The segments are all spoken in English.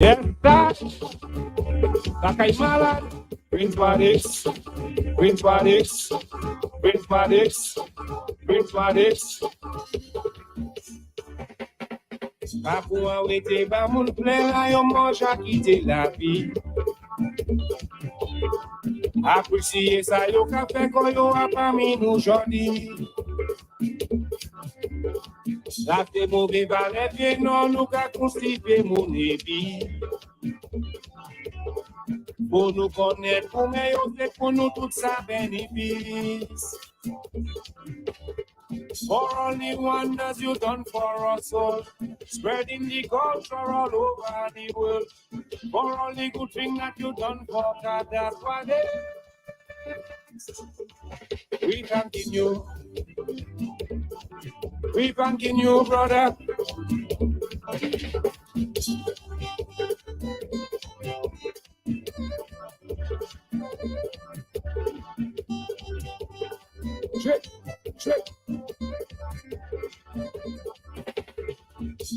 Yes, Takaimalan, Prince Maddox, Prince Maddox, Prince Maddox, Prince Maddox. Papou an wete ba moun plen a yon manj a kite la vi. Apresye sa yo ka fe kon yo apami nou jodi. La te mouve vale pie non nou ka konstipe moun evi. Pour nous connaître, pour meilleur fait pour nous tout ça bénéfice. For only wonders you done for us all, spreading the culture all over the world. For only good thing that you done for God, that's what it is. We thanking you. We thanking you, brother. Trick.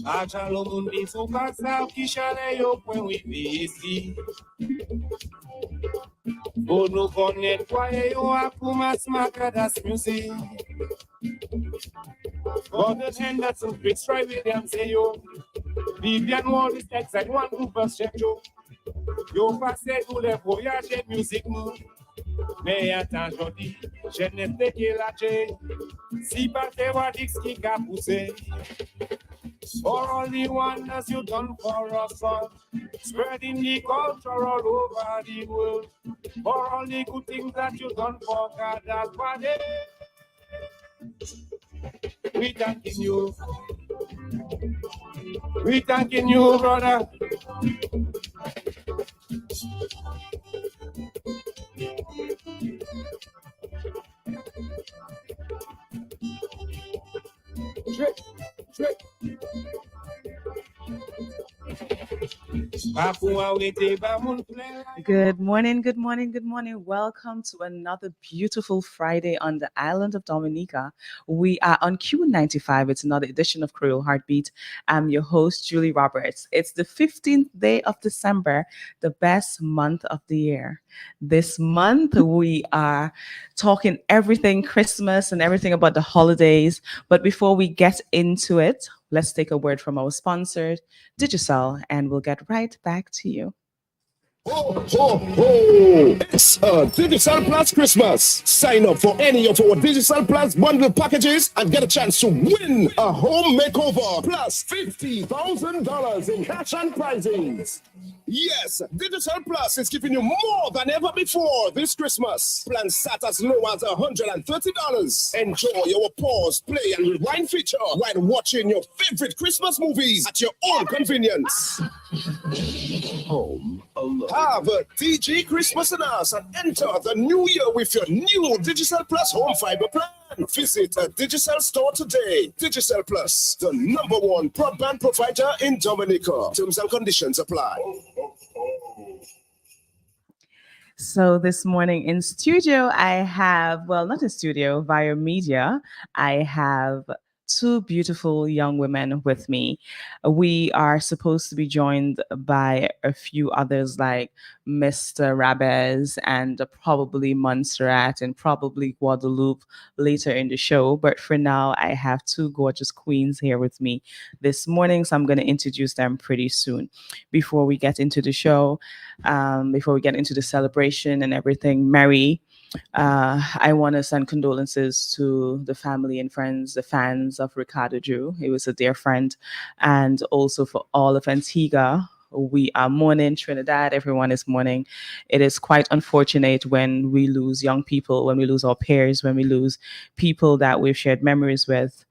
Achalo mundi sou casal que chaleio põe o investi. Pour nous connaître, croyez yo a pour mas das music. For the hand that's some big strike with them say yo. Vivian Wall is excited one group of check yo. Yo passé tous les voyages de musique nous. Mais attends jodi, je ne sais que la che. Si pas te wadix qui a poussé. For only wonders you done for us all, spreading the culture all over the world. For only good things that you done for God, that's what it is. We thanking you. We thanking you, brother. Trick. Good morning, good morning, good morning. Welcome to another beautiful Friday on the island of Dominica. We are on Q95. It's another edition of Creole Heartbeat. I'm your host, Julie Roberts. It's the 15th day of December, the best month of the year. This month, we are talking everything Christmas and everything about the holidays. But before we get into it, let's take a word from our sponsor, Digicel, and we'll get right back to you. Ho, ho, ho! It's a Digital Plus Christmas. Sign up for any of our Digital Plus bundle packages and get a chance to win a home makeover plus $50,000 in cash and prizes. Yes, Digital Plus is giving you more than ever before this Christmas. Plans start as low as $130. Enjoy your pause, play, and rewind feature while watching your favorite Christmas movies at your own convenience. Home alone. Have a DG Christmas in us and enter the new year with your new Digital Plus home fiber plan. Visit a Digicel store today. Digicel Plus, the #1 broadband provider in Dominica. Terms and conditions apply. So this morning in studio, I have, well, not in studio, via media, I have two beautiful young women with me. We are supposed to be joined by a few others like Mr. Rabez and probably Montserrat and probably Guadalupe later in the show. But for now, I have two gorgeous queens here with me this morning. So I'm going to introduce them pretty soon. Before we get into the show, before we get into the celebration and everything, Mary, I want to send condolences to the family and friends, the fans of Ricardo Drew. He was a dear friend. And also for all of Antigua. We are mourning. Trinidad, everyone is mourning. It is quite unfortunate when we lose young people, when we lose our peers, when we lose people that we've shared memories with.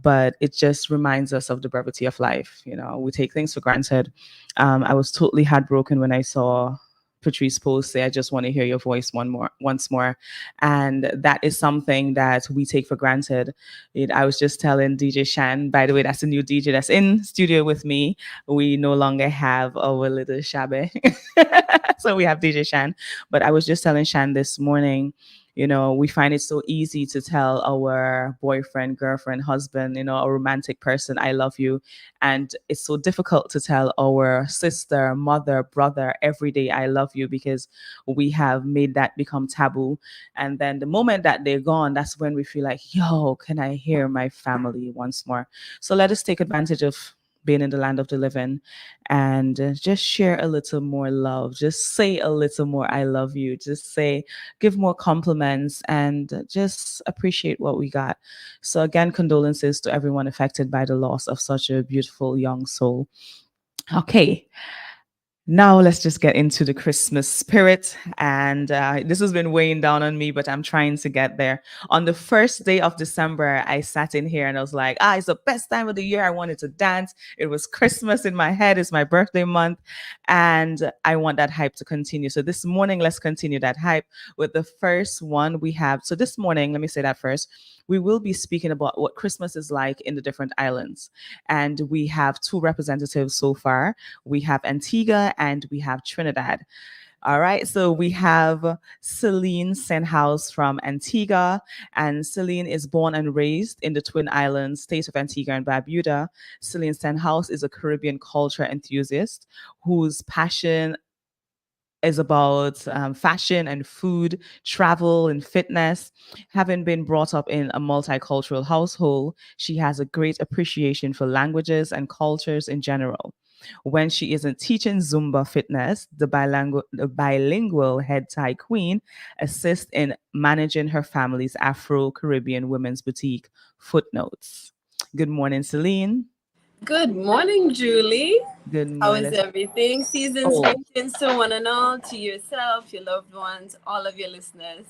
But it just reminds us of the brevity of life. You know, we take things for granted. I was totally heartbroken when I saw Patrice post say, I just want to hear your voice once more. And that is something that we take for granted. I was just telling DJ Shan, by the way, that's a new DJ that's in studio with me. We no longer have our little Shabe. So we have DJ Shan. But I was just telling Shan this morning We find it so easy to tell our boyfriend, girlfriend, husband, a romantic person, I love you. And it's so difficult to tell our sister, mother, brother every day, I love you, because we have made that become taboo. And then the moment that they're gone, that's when we feel like, yo, can I hear my family once more? So let us take advantage of being in the land of the living and just share a little more love. Just say a little more, I love you. Just say, give more compliments, and just appreciate what we got. So, again, condolences to everyone affected by the loss of such a beautiful young soul. Okay, now let's just get into the Christmas spirit. And this has been weighing down on me, but I'm trying to get there. On the first day of December, I sat in here and I was like, it's the best time of the year. I wanted to dance. It was Christmas in my head. It's my birthday month. And I want that hype to continue. So this morning, let's continue that hype with the first one we have. So this morning, let me say that first. We will be speaking about what Christmas is like in the different islands. And we have two representatives so far. We have Antigua and we have Trinidad. All right, so we have Celine Senhouse from Antigua, and Celine is born and raised in the Twin Islands, state of Antigua and Barbuda. Celine Senhouse is a Caribbean culture enthusiast whose passion is about fashion and food, travel and fitness. Having been brought up in a multicultural household, she has a great appreciation for languages and cultures in general. When she isn't teaching Zumba fitness, the bilingual head tie queen assists in managing her family's Afro Caribbean women's boutique, Footnotes. Good morning, Celine. Good morning, Julie. Good How morning. is everything? Season's Oh, greetings to one and all, to yourself, your loved ones, all of your listeners.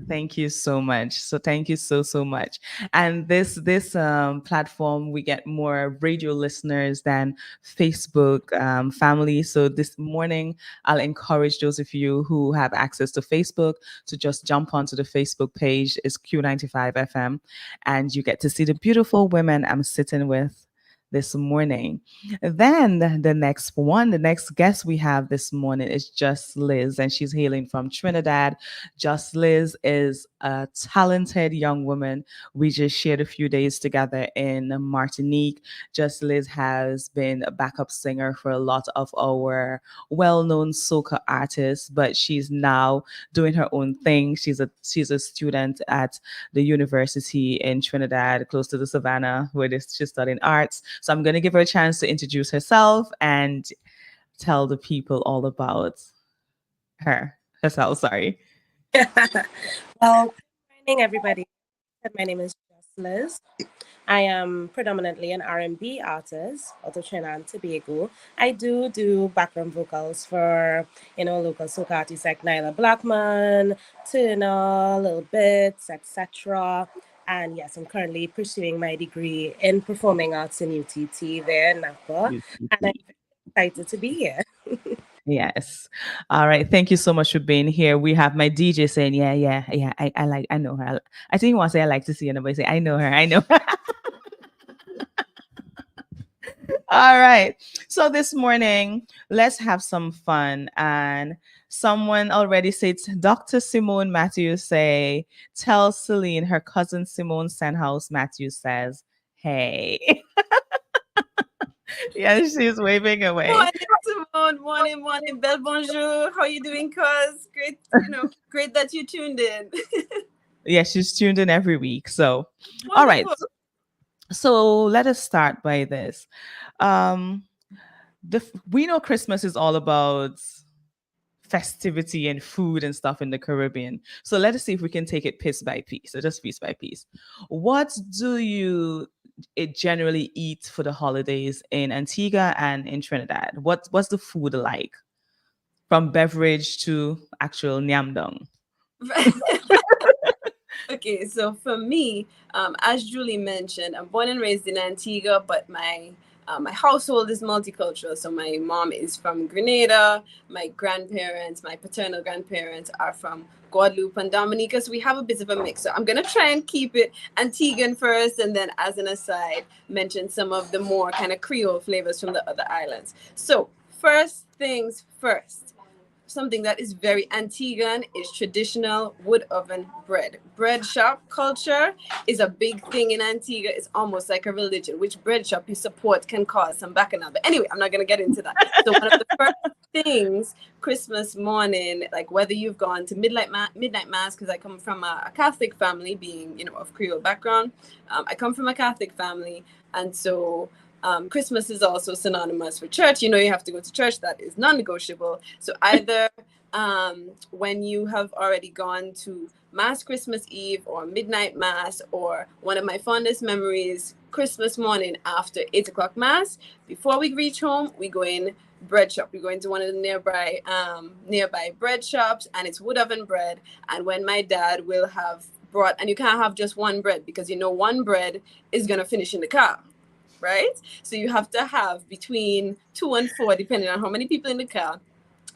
thank you so much. So thank you so much. And this platform, we get more radio listeners than Facebook family. So this morning, I'll encourage those of you who have access to Facebook to just jump onto the Facebook page. It's Q95 FM, and you get to see the beautiful women I'm sitting with this morning. Then the next guest we have this morning is Just Liz, and she's hailing from Trinidad. Just Liz is a talented young woman. We just shared a few days together in Martinique. Just Liz has been a backup singer for a lot of our well-known soca artists, but she's now doing her own thing. She's a student at the university in Trinidad, close to the Savannah, where she's studying arts. So I'm going to give her a chance to introduce herself and tell the people all about herself. Sorry. Well, good morning, everybody. My name is Just Liz. I am predominantly an R&B artist out of Trinidad and Tobago. I do background vocals for, local soca artists like Nyla Blackman, Turner, Little Bits, etc. And yes, I'm currently pursuing my degree in performing arts in UTT there in Napa. And I'm excited to be here. Yes. All right. Thank you so much for being here. We have my DJ saying, yeah, yeah, yeah. I know her. I think he wants to say, I like to see anybody say, I know her. I know her. All right. So this morning, let's have some fun. And someone already said, Dr. Simone Matthews say, tell Celine her cousin Simone Senhouse Matthews says, hey. Yeah, she's waving away. Morning, Simone. Morning. Belle bonjour. How you doing, cuz? Great, great that you tuned in. Yeah, she's tuned in every week. So, all right. Wonderful. So let us start by this. Um, we know Christmas is all about festivity and food and stuff in the Caribbean. So let us see if we can take it piece by piece, so just piece by piece. What do you generally eat for the holidays in Antigua and in Trinidad? What's the food like, from beverage to actual nyamdong? Okay, so for me, as Julie mentioned, I'm born and raised in Antigua, but my household is multicultural. So my mom is from Grenada, my grandparents, my paternal grandparents are from Guadeloupe and Dominica. So we have a bit of a mix. So I'm gonna try and keep it Antiguan first, and then as an aside, mention some of the more kind of Creole flavors from the other islands. So first things first. something that is very Antiguan is traditional wood oven bread. Bread shop culture is a big thing in Antigua. It's almost like a religion. Which bread shop you support can cause some bacchanal. But anyway, I'm not going to get into that. So one of the first things Christmas morning, like whether you've gone to midnight mass, because I come from a Catholic family, being of Creole background. I come from a Catholic family, and so Christmas is also synonymous with church. You have to go to church. That is non-negotiable. So either when you have already gone to Mass Christmas Eve or midnight Mass, or one of my fondest memories, Christmas morning after 8 o'clock Mass, before we reach home, we go in bread shop. We go into one of the nearby bread shops, and it's wood oven bread. And when my dad will have brought, and you can't have just one bread, because one bread is gonna finish in the car, right? So you have to have between 2 and 4, depending on how many people in the car.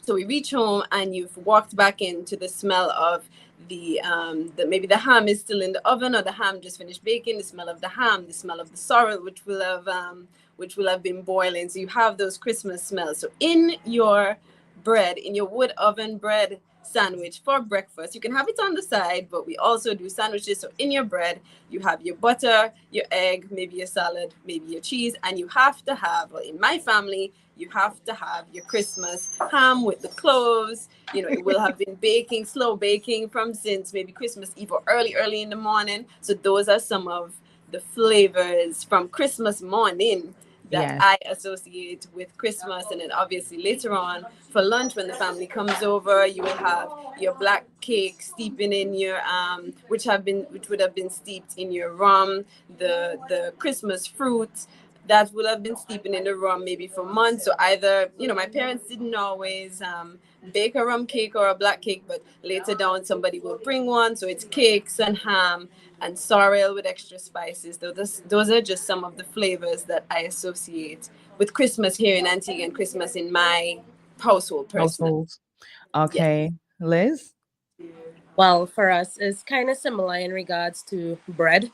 So we reach home, and you've walked back into the smell of maybe the ham is still in the oven, or the ham just finished baking. The smell of the ham, the smell of the sorrel, which will have been boiling. So you have those Christmas smells. So in your bread, in your wood oven bread sandwich for breakfast, you can have it on the side, but we also do sandwiches. So in your bread, you have your butter, your egg, maybe your salad, maybe your cheese, and you have to have, well, in my family, you have to have your Christmas ham with the cloves. It will have been slow baking from since maybe Christmas Eve or early in the morning. So those are some of the flavors from Christmas morning that Yes. I associate with Christmas. And then obviously later on for lunch, when the family comes over, you will have your black cake steeping in your which would have been steeped in your rum, the Christmas fruit that would have been steeping in the rum maybe for months. So either, my parents didn't always bake a rum cake or a black cake, but later down somebody will bring one. So it's cakes and ham and sorrel with extra spices. Those are just some of the flavors that I associate with Christmas here in Antigua and Christmas in my household personally. Household. Yes. Okay. Liz? Well, for us, it's kind of similar in regards to bread.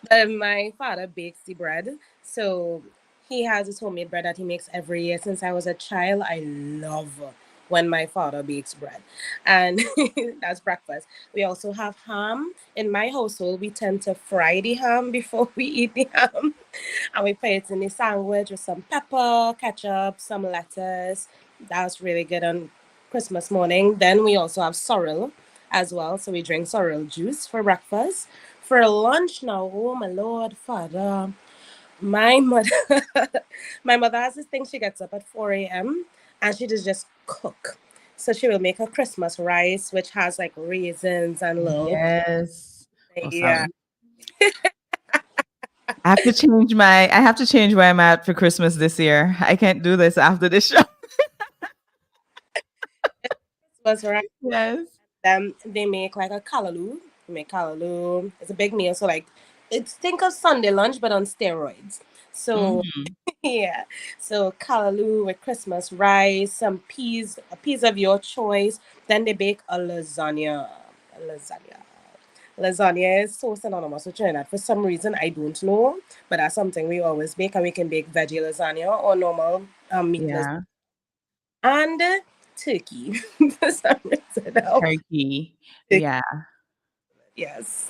But my father bakes the bread. So he has his homemade bread that he makes every year. Since I was a child, I love when my father bakes bread. And that's breakfast. We also have ham. In my household, we tend to fry the ham before we eat the ham. And we put it in the sandwich with some pepper, ketchup, some lettuce. That's really good on Christmas morning. Then we also have sorrel as well. So we drink sorrel juice for breakfast. For lunch now, oh my Lord, Father, my mother, my mother has this thing. She gets up at 4 a.m. and she just cook. So she will make a Christmas rice, which has like raisins and little, Yes. Oh, yeah. sorry. I have to change where I'm at for Christmas this year. I can't do this after this show. Christmas rice. Yes. Then they make like a callaloo. They make callaloo. It's a big meal. So like, it's think of Sunday lunch but on steroids. So Mhm. yeah. So callaloo with Christmas rice, some peas, peas of your choice. Then they bake a lasagna. A lasagna. Lasagna is so synonymous with Trinidad. For some reason, I don't know, but that's something we always bake, and we can bake veggie lasagna or normal meat lasagna. Yeah. And turkey. For some reason, Turkey. turkey. Yeah. Yes.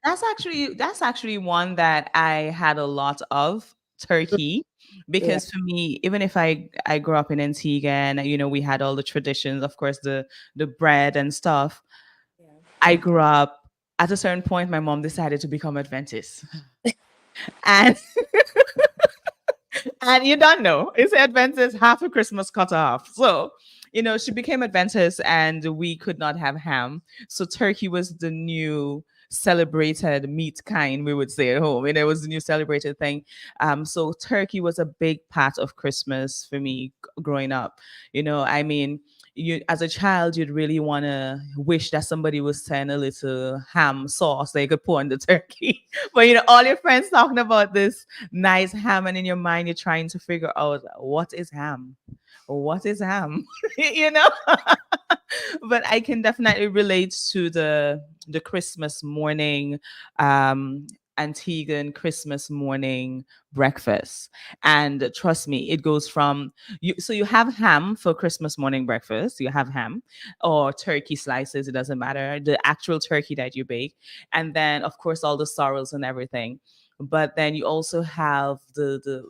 That's actually one that I had a lot of, turkey, Yeah. because for me, even if I grew up in Antigua and we had all the traditions, of course, the bread and stuff. Yeah. I grew up at a certain point. My mom decided to become Adventist, and and you don't know, it's Adventist, half of Christmas cut off. So, she became Adventist and we could not have ham. So turkey was the new celebrated meat kind, we would say at home. And it was the new celebrated thing. So turkey was a big part of Christmas for me growing up. I mean, you as a child, you'd really want to wish that somebody was send a little ham sauce they could pour on the turkey. But all your friends talking about this nice ham, and in your mind you're trying to figure out what is ham, what is ham. you know but I can definitely relate to the Christmas morning, Antiguan Christmas morning breakfast. And trust me, it goes from you. So you have ham for Christmas morning breakfast. You have ham or turkey slices. It doesn't matter. The actual turkey that you bake, and then of course all the sorrels and everything. But then you also have the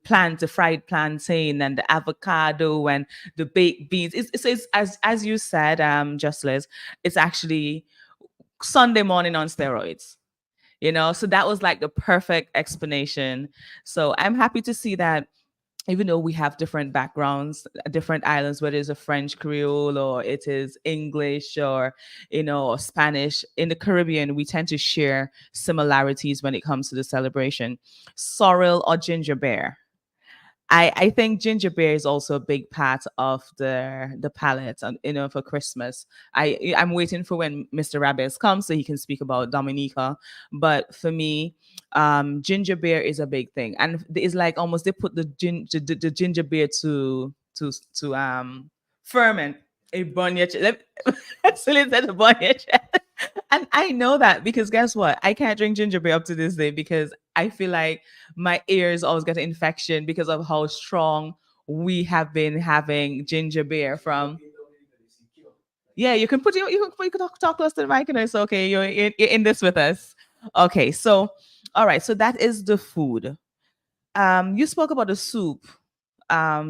plant, the fried plantain, and the avocado, and the baked beans. It's as you said, just Liz, it's actually Sunday morning on steroids. So that was like the perfect explanation. So I'm happy to see that even though we have different backgrounds, different islands, whether it's a French Creole or it is English or, or Spanish, in the Caribbean, we tend to share similarities when it comes to the celebration. Sorrel or ginger beer. I think ginger beer is also a big part of the palette, and for Christmas. I'm waiting for when Mr. Rabbits comes so he can speak about Dominica. But for me, ginger beer is a big thing, and it's like almost they put the ginger beer to ferment a bunyach. Actually, said a bunyach. And I know that because guess what? I can't drink ginger beer up to this day because I feel like my ears always get an infection because of how strong we have been having ginger beer from. Yeah, you can talk close to the mic and it's okay. You're in this with us. Okay, so all right, so that is the food. You spoke about the soup.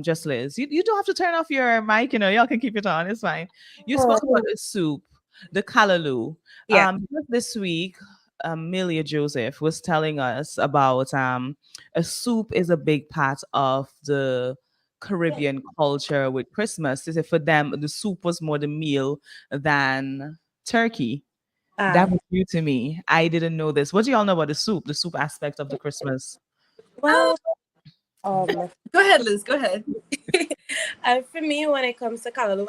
Just Liz. You don't have to turn off your mic, y'all can keep it on. It's fine. You spoke about the soup, the callaloo. Yeah. Just this week, Amelia Joseph was telling us about a soup is a big part of the Caribbean culture with Christmas. They say for them, the soup was more the meal than turkey. That was new to me. I didn't know this. What do y'all know about the soup aspect of the Christmas? Well, Go ahead, Liz. Go ahead. for me, when it comes to callaloo,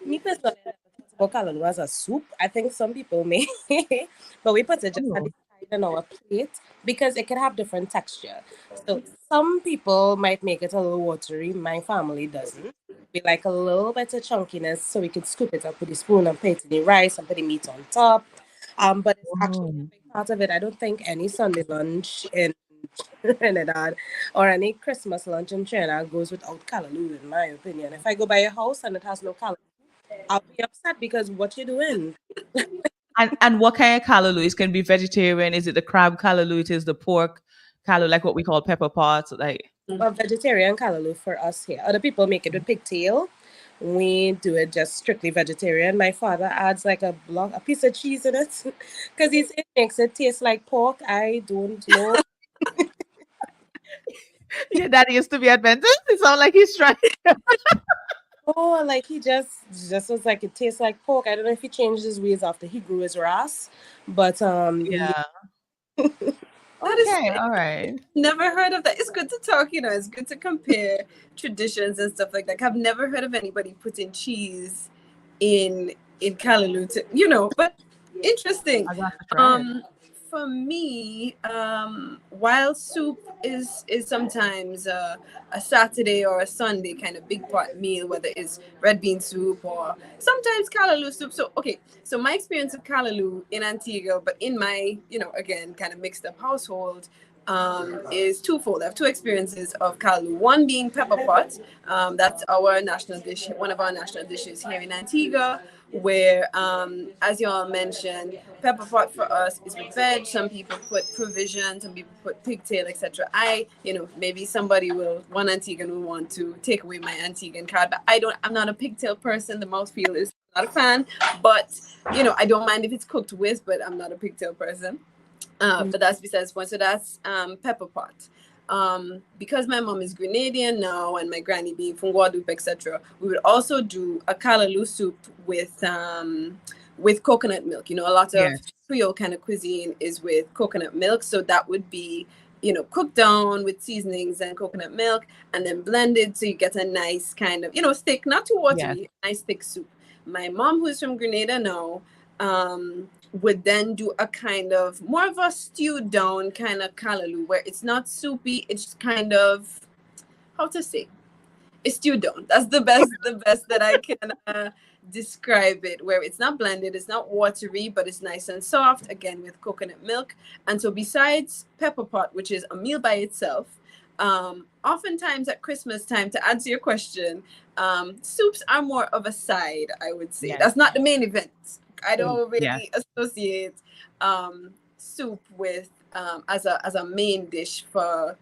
me personally, I never thought about callaloo as a soup. I think some people may, but we put it just at the side on our plate because it can have different texture. So some people might make it a little watery. My family doesn't. We like a little bit of chunkiness, so we can scoop it up with a spoon and put it in the rice and put the meat on top. But it's actually a big part of it. I don't think any Sunday lunch in Trinidad or any Christmas lunch in Trinidad goes without callaloo, in my opinion. If I go by a house and it has no callaloo, I'll be upset because what you doing? And what kind of callaloo? It can be vegetarian. Is it the crab callaloo? It is the pork callaloo, like what we call pepper pots. Like A vegetarian callaloo for us here. Other people make it with pigtail. We do it just strictly vegetarian. My father adds like a piece of cheese in it because he says it makes it taste like pork. I don't know. your daddy used to be Adventist. It sounds like he's trying. Oh, like he just was like it tastes like pork. I don't know if he changed his ways after he grew his ras, but Yeah. That is Okay. All right. never heard of that. It's good to talk, it's good to compare traditions and stuff like that. I've never heard of anybody putting cheese in callaloo, but interesting. I got to try it. For me, while soup is sometimes a Saturday or a Sunday kind of big pot meal, whether it's red bean soup or sometimes callaloo soup. So so my experience of callaloo in Antigua, but in my again kind of mixed up household, is twofold. I have two experiences of callaloo. One being pepper pot. That's our national dish, one of our national dishes here in Antigua, where, as y'all mentioned, pepper pot for us is with veg. Some people put provision, some people put pigtail, etc. Maybe somebody one Antiguan will want to take away my Antiguan card, but I'm not a pigtail person. The mouthfeel is not a fan, but I don't mind if it's cooked with, but I'm not a pigtail person. But that's besides the point. So that's pepper pot. Because my mom is Grenadian now and my granny being from Guadeloupe, etc., we would also do a callaloo soup with coconut milk. A lot of Creole kind of cuisine is with coconut milk. So that would be, cooked down with seasonings and coconut milk and then blended. So you get a nice kind of, thick, not too watery, nice thick soup. My mom, who's from Grenada now, would then do a kind of more of a stewed down kind of callaloo where it's not soupy, it's kind of, how to say, It's udon. That's the best that I can describe it. Where it's not blended, it's not watery, but it's nice and soft. Again, with coconut milk. And so, besides pepper pot, which is a meal by itself, oftentimes at Christmas time, to answer your question, soups are more of a side. I would say Yes. that's not the main event. I don't Yes. really associate soup with as a main dish for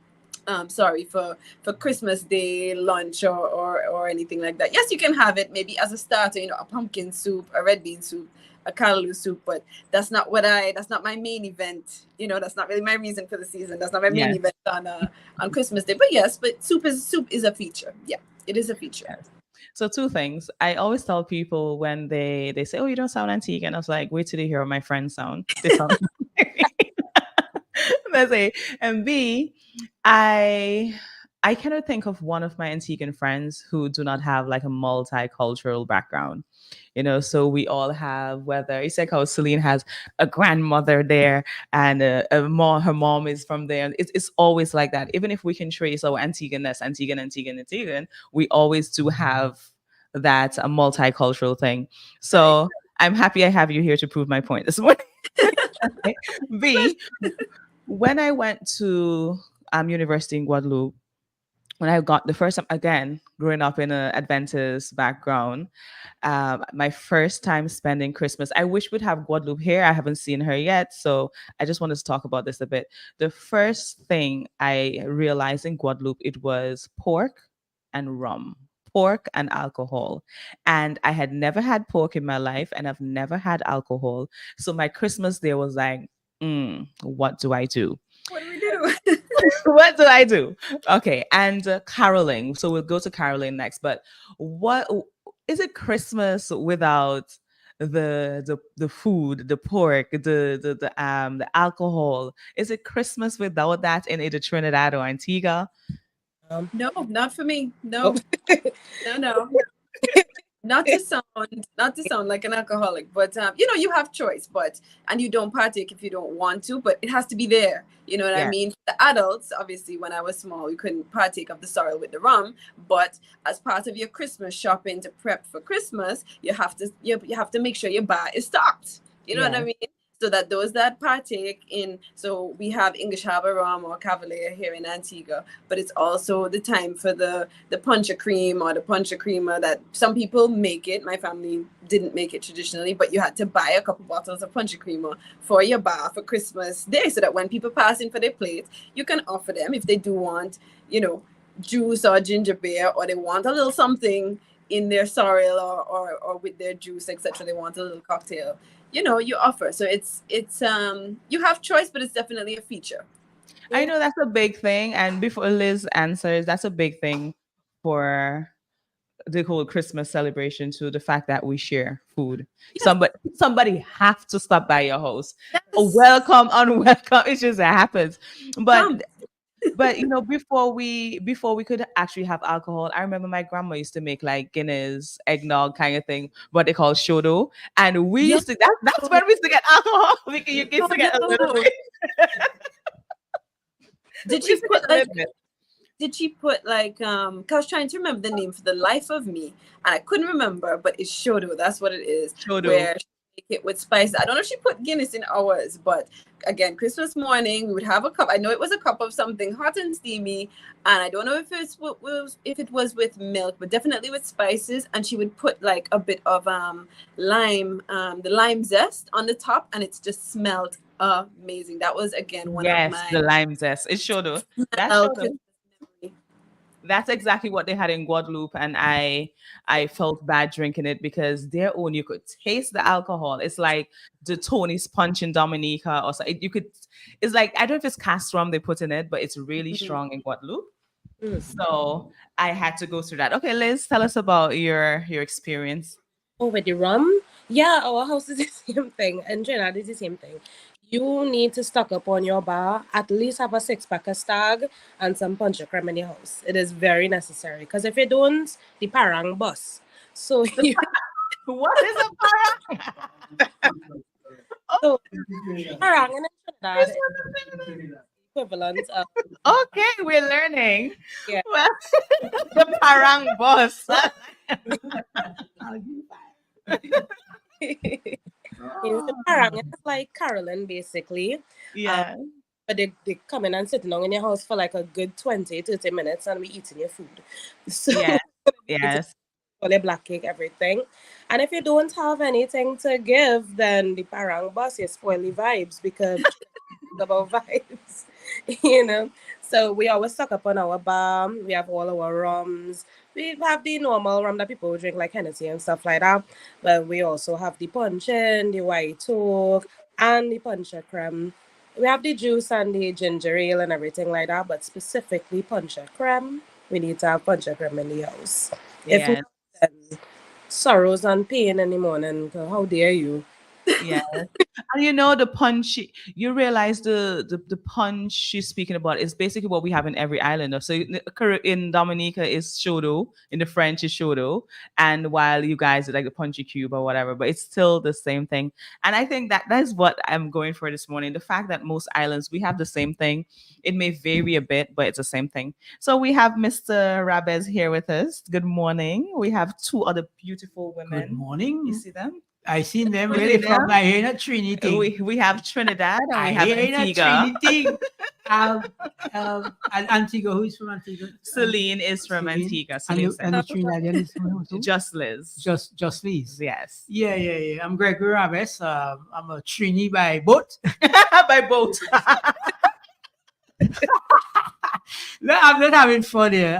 for Christmas Day lunch or anything like that. Yes, you can have it maybe as a starter, a pumpkin soup, a red bean soup, a callaloo soup, but that's not my main event. That's not really my reason for the season. That's not my main Yes. event on Christmas Day. But yes, but soup is a feature. Yeah, it is a feature. Yes. So two things. I always tell people when they say, "Oh, you don't sound antique," and I was like, "Wait till they hear how my friends sound." They sound. That's A. And B, I I cannot think of one of my Antiguan friends who do not have like a multicultural background. So we all have, whether it's like how Celine has a grandmother there and her mom is from there. It's always like that. Even if we can trace our Antiguanness, Antiguan, we always do have that a multicultural thing. Right. So I'm happy I have you here to prove my point this morning. B, when I went to university in Guadeloupe, when I got the first time, again, growing up in an Adventist background, my first time spending Christmas. I wish we'd have Guadeloupe here. I haven't seen her yet, so I just wanted to talk about this a bit. The first thing I realized in Guadeloupe, it was pork and rum, pork and alcohol. And I had never had pork in my life, and I've never had alcohol. So my Christmas day was like, what do I do? What do we do? What do I do? Okay, and caroling. So we'll go to caroling next. But what is it Christmas without the food, the pork, the alcohol? Is it Christmas without that in either Trinidad or Antigua? No, not for me. Oh. No, no. Not to sound like an alcoholic, but you have choice, and you don't partake if you don't want to, but it has to be there. You know what I Yeah. mean? The adults, obviously, when I was small, we couldn't partake of the sorrel with the rum, but as part of your Christmas shopping to prep for Christmas, you have to make sure your bar is stocked. You know what I Yeah. mean? So that those that partake in, so we have English Harbor rum or Cavalier here in Antigua, but it's also the time for the punch of cream or the punch of creamer that some people make it. My family didn't make it traditionally, but you had to buy a couple bottles of punch of creamer for your bar for Christmas Day, so that when people pass in for their plate, you can offer them if they do want, juice or ginger beer, or they want a little something in their sorrel or with their juice, etc. They want a little cocktail. You offer. So it's you have choice, but it's definitely a feature. I know that's a big thing. And before Liz answers, that's a big thing for the whole Christmas celebration too. The fact that we share food. Yes. Somebody have to stop by your house. Yes. Welcome, unwelcome. It just happens. But Come. before we could actually have alcohol, I remember my grandma used to make like Guinness eggnog kind of thing, what they call shodo, and we used to that's when we used to get alcohol. You used to get a little bit. Did We she used to get put a like little bit. did she put like 'cause I was trying to remember the name for the life of me, and I couldn't remember, but it's shodo. That's what it is. Shodo. Where she make it with spice. I don't know if she put Guinness in ours, but again, Christmas morning we would have a cup. I know it was a cup of something hot and steamy, and I don't know if it was with milk, but definitely with spices. And she would put like a bit of lime, the lime zest on the top, and it's just smelled amazing. That was again one of Yes, my the lime zest. It's shodo. That's shodo. Christmas memory. That's exactly what they had in Guadeloupe, and I felt bad drinking it because their own, you could taste the alcohol. It's like the Tony's Punch in Dominica, or so you could. It's like, I don't know if it's cast rum they put in it, but it's really Mhm. strong in Guadeloupe. Mm. So I had to go through that. Okay, Liz, tell us about your experience. Oh, with the rum? Yeah, our house is the same thing. And Trinidad is the same thing. You need to stock up on your bar, at least have a six-pack of stag and some punch of creme in your house. It is very necessary. Because if you don't, the parang bus. So you What is a para? so parang in Trinidad, This you equivalent. Okay, we're learning. Yeah. Well, the parang boss. I'll give Yes, the parang is like Carolyn, basically. Um, Yeah. but they come in and sit down in your house for like a good 20, 30 minutes and we eating your food. So Yes. it's Yes. all a black cake, everything. And if you don't have anything to give, then the parang boss, you spoil the vibes because about vibes, you know. So we always stock up on our bar. We have all our rums. We have the normal rum that people drink, like Hennessy and stuff like that. But we also have the puncheon, the white oak, and the puncher creme. We have the juice and the ginger ale and everything like that. But specifically puncher creme, we need to have puncher creme in the house. If not, Yes. then sorrows and pain in the morning. How dare you? Yes. And you know the punch. You realize the punch she's speaking about is basically what we have in every island. So in Dominica is shodo, in the French is shodo, and while you guys are like the punchy cube or whatever, but it's still the same thing. And I think that that's what I'm going for this morning. The fact that most islands we have the same thing. It may vary a bit, but it's the same thing. So we have Mr. Rabez here with us. Good morning. We have two other beautiful women. Good morning. You see them? I seen them You really see from them? my here in Trinity. We have Trinidad and we I have hear in Antigua. Trinity. And Antigua, who is from Antigua? Celine is from Celine. Antigua. And Celine the Trinidadian is from who too? Just Liz. Just Liz. Yes. Yeah. I'm Gregory Raves. I'm a Trini by boat. By boat. No, I'm not having fun here.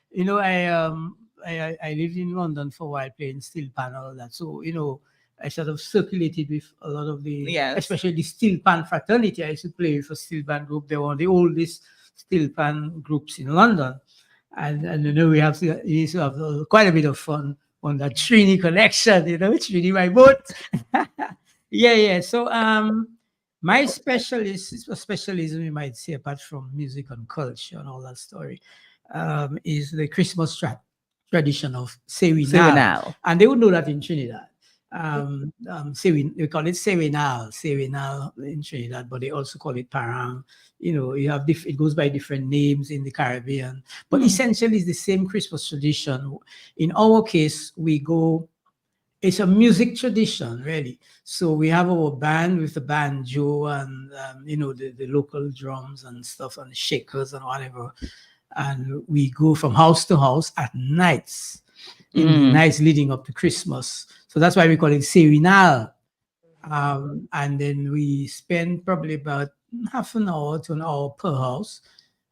You know, I lived in London for a while playing steel pan and all that. So, you know, I sort of circulated with a lot of the, Yes. especially the steel pan fraternity. I used to play with a steel pan group. They were the oldest steel pan groups in London. And you know, we used to have quite a bit of fun on that Trini connection, you know, Trini by boat. Yeah. So, my specialism, you might say, apart from music and culture and all that story, is the Christmas tradition of Sewinal. Sewinal. And they would know that in Trinidad. We call it Sewinal in Trinidad, but they also call it Parang. You know, it goes by different names in the Caribbean, but essentially it's the same Christmas tradition. In our case, it's a music tradition, really. So we have our band with the banjo and, you know, the local drums and stuff and shakers and whatever. And we go from house to house at nights, in the nights leading up to Christmas. So that's why we call it Sewinal. And then we spend probably about half an hour to an hour per house.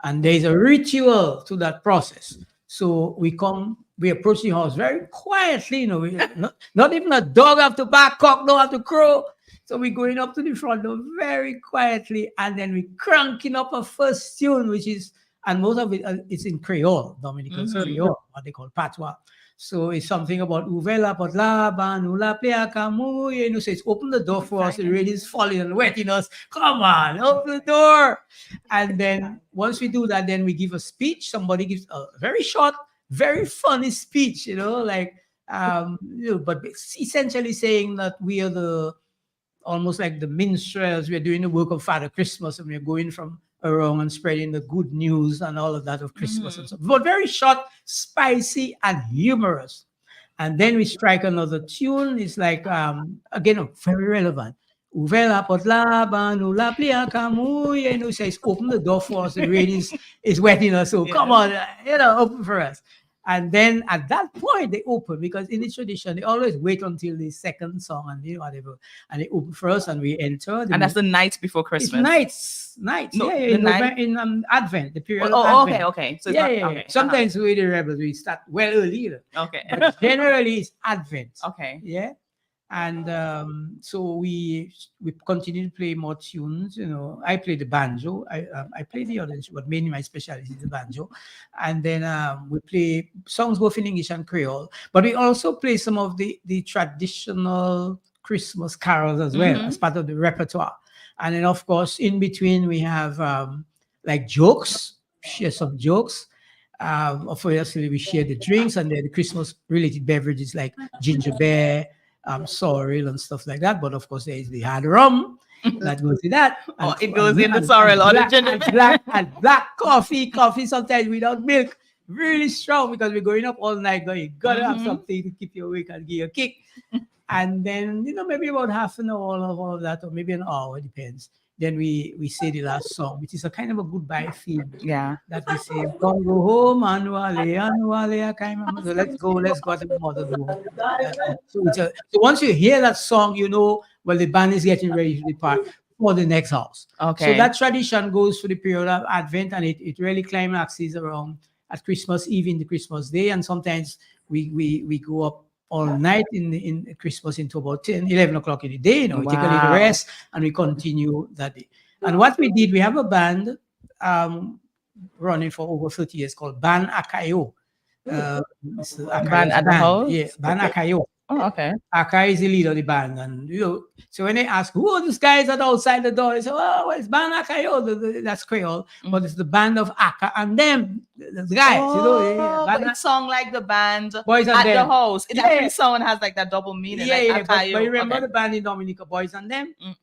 And there's a ritual to that process. So we approach the house very quietly, you know, not even a dog have to bark, cock don't have to crow. So we're going up to the front door very quietly, and then we cranking up a first tune, and most of it it's in Creole, Dominican Creole, what they call patois. So it's something about Uvela Potla Banula Plea Camu, you know, so it's open the door for us, the rain is falling and wetting us. Come on, open the door. And then once we do that, then we give a speech. Somebody gives a very short, very funny speech, you know, like you know, but essentially saying that we are almost like the minstrels. We're doing the work of Father Christmas, and we're going from around and spreading the good news and all of that of Christmas and so. But very short, spicy, and humorous. And then we strike another tune. It's like again very relevant. Uvela potla banula plia kamu. You know, says open the door for us. The rain is wetting us. So come on, you know, open for us. And then at that point they open, because in the tradition they always wait until the second song and you know, whatever, and they open for us and we enter. And that's the night before Christmas. It's nights. No, in Advent, the period. Oh, of Advent. okay. So Okay. Sometimes we the rebels we start well early. Okay. But generally it's Advent. Okay. Yeah. And so we continue to play more tunes. You know, I play the banjo. I play the other instrument, but mainly my specialty is the banjo. And then we play songs both in English and Creole. But we also play some of the traditional Christmas carols as well as part of the repertoire. And then, of course, in between we have like jokes. Share some jokes. Obviously, we share the drinks and then the Christmas-related beverages like ginger beer, sorrel and stuff like that. But of course, there is the hard rum. That goes with that. Oh, And- it goes and- in the and- sorrel or the black, ginger and beer. black coffee sometimes without milk, really strong because we're going up all night. But you gotta have Mhm. something to keep you awake and give you a kick. And then maybe about half an hour of all of that, or maybe an hour, depends. Then we say the last song, which is a kind of a goodbye theme Yeah. that we say, "Come go home, Anuale, Anuale, I can't remember. So let's go to the mother do home." So once you hear that song, well, the band is getting ready to depart for the next house. Okay. So that tradition goes for the period of Advent, and it really climaxes around at Christmas Eve in the Christmas day, and sometimes we go up all night in Christmas into about 10, 11 o'clock in the day. We take a little Wow. rest and we continue that day. And what we did, we have a band running for over 30 years called Ban Akayo. It's the Akayo's Band at the house? Yeah, Ban Akayo. Oh, okay. Akai is the leader of the band, and so when they ask who are these guys that are outside the door, they say, "Oh, well, it's Band Akayo, that's Creole, but it's the band of Aka and them, the guys." Oh, but Band it sound like the band Boys and at the Them. house. It Yeah. actually sound has like that double meaning. Yeah, like yeah, but Akayo. you remember Okay. the band in Dominica, Boys and Them? Mm.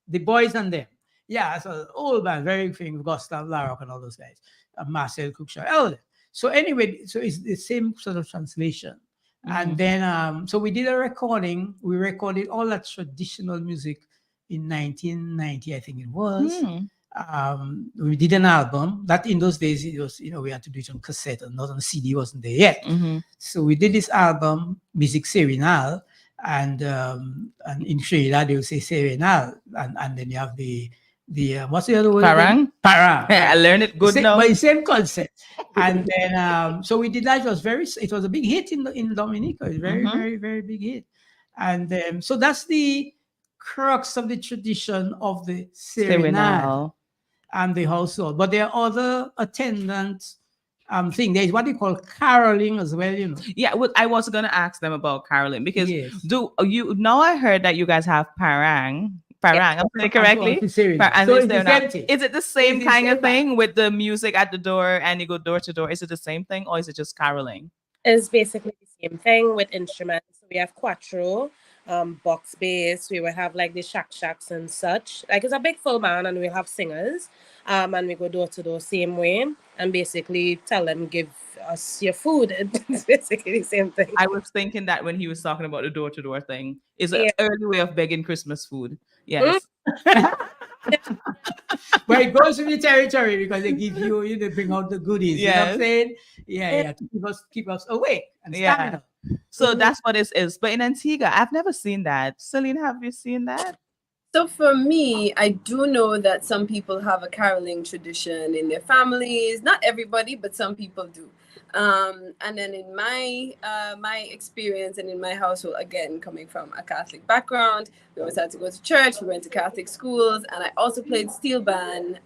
The Boys and Them. Yeah, it's an old band, very famous, Gustav Larrock and all those guys, Marcel Cookshaw, all of them. So anyway, so it's the same sort of translation. And then, so we did a recording. We recorded all that traditional music in 1990, I think it was. We did an album. That in those days, it was, we had to do it on cassette and not on CD, wasn't there yet. So we did this album, Music Serenal, and in Trinidad they will say Serenal, and then you have the what's the other word? Parang? Parang. I learned it good now. But the same concept. And then so we did that. It was a big hit in Dominica. It was very, very, very big hit. And so that's the crux of the tradition of the Serenal and the household. But there are other attendant thing. There's what they call caroling as well, Yeah, well, I was gonna ask them about caroling because Yes. now I heard that you guys have parang. Parang, I'm saying it correctly. And so it's the same thing. Is it the same It's the kind of same thing with the music at the door and you go door to door? Is it the same thing or is it just caroling? It's basically the same thing with instruments. So we have quattro, box bass. We will have like the shacks and such. Like it's a big full band, and we'll have singers. And we go door to door same way, and basically tell them give us your food. It's basically the same thing. I was thinking that when he was talking about the door to door thing, is an early way of begging Christmas food. Yes. But it goes with the territory because they give you, they bring out the goodies. You know what I'm saying? Yeah, to keep us awake and stamina. So that's what it is. But in Antigua, I've never seen that. Celine, have you seen that? So for me, I do know that some people have a caroling tradition in their families. Not everybody, but some people do. And then in my my experience and in my household, again, coming from a Catholic background, we always had to go to church. We went to Catholic schools, and I also played steel band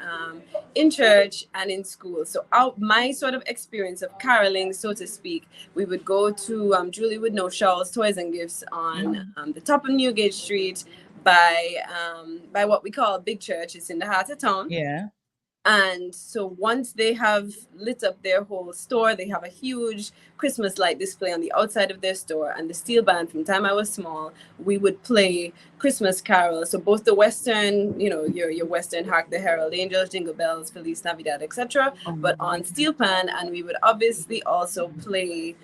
in church and in school. So my sort of experience of caroling, so to speak, we would go to Julie would know Shaw's Toys and Gifts on the top of Newgate Street by what we call a big church. It's in the heart of town. Yeah. And so once they have lit up their whole store, they have a huge Christmas light display on the outside of their store. And the steel band, from the time I was small, we would play Christmas carols. So both the Western, your Western Hark the Herald Angels, Jingle Bells, Feliz Navidad, etc. But on steel pan, and we would obviously also play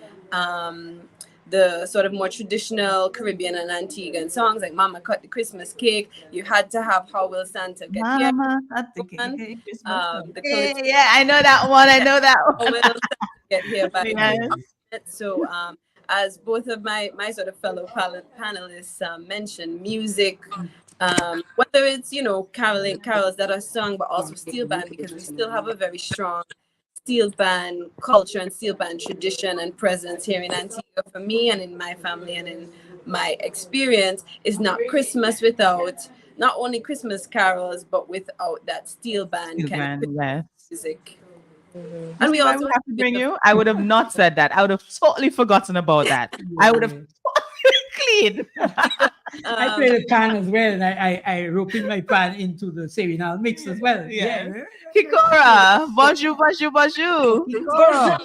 the sort of more traditional Caribbean and Antiguan songs like Mama Cut the Christmas Cake. You had to have How Will Santa Get Here? Mama Cut the Cake. Yeah, I know that one. How Will Santa Get Here by So as both of my sort of fellow panelists mentioned, music, whether it's, carols that are sung, but also steel band, because we still have a very strong steel band culture and steel band tradition and presence here in Antigua for me and in my family and in my experience is not Christmas without not only Christmas carols but without that steel band music. And we also have to bring you. I would have not said that. I would have totally forgotten about that. I would have clean. I play the pan as well, and I rope in my pan into the Serenal mix as well. Kikora, bonjour, bonjour, bonjour. Kikora.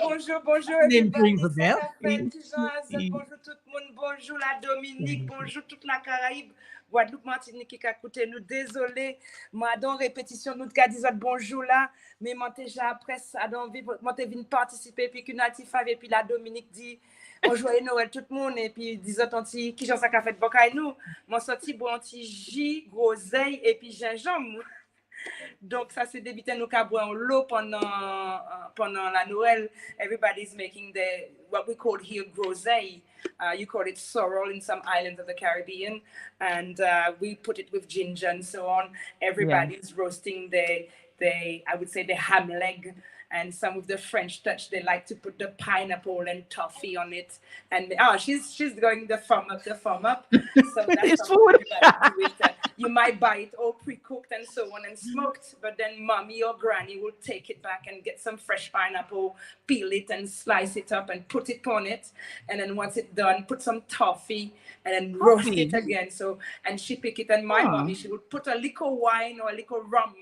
Bonjour. Name rings a bell. Bonjour tout le monde, bonjour la Dominique, bonjour toute la Caraïbe, Guadeloupe, Martinique, qui a écouté nous, désolé. Moi, dans répétition, nous, qui a dit bonjour là, mais moi, déjà après ça, moi, t'es venu participer, puis qu'une Atifa, et puis la Dominique dit, on joyeux Noël tout le monde, et puis disons, qui j'en sais qu'a fait de nous. Moi, sorti, bon, anti groseille, et puis gingembre. Donc, ça, c'est débuté nous qu'à boire l'eau pendant la Noël. Everybody's making what we call here groseille. You call it sorrel in some islands of the Caribbean. And we put it with ginger and so on. Everybody's roasting I would say the ham leg. And some of the French touch, they like to put the pineapple and toffee on it. And she's going the thumb up. So that's how everybody do it. You might buy it all pre-cooked and so on and smoked, but then mommy or granny will take it back and get some fresh pineapple, peel it and slice it up and put it on it. And then once it's done, put some toffee and then roast it again. So, and she pick it, and my mommy, she would put a little wine or a little rum,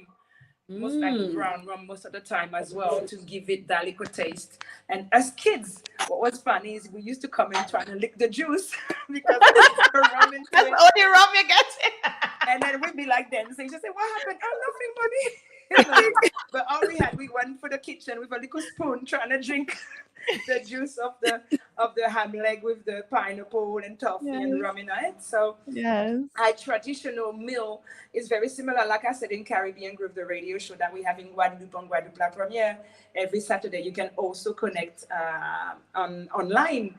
most likely brown rum most of the time as well, to give it that little taste. And as kids, what was funny is we used to come and try to lick the juice because the rum into That's it. the only rum you get. And then we'd be like dancing. She said, "What happened?" "Oh, nothing, mommy." But all we went for the kitchen with a little spoon trying to drink the juice of the ham leg with the pineapple and toffee and rum in it. So our traditional meal is very similar, like I said, in Caribbean Groove, the radio show that we have in Guadeloupe on Guadeloupe La Première every Saturday. You can also connect online.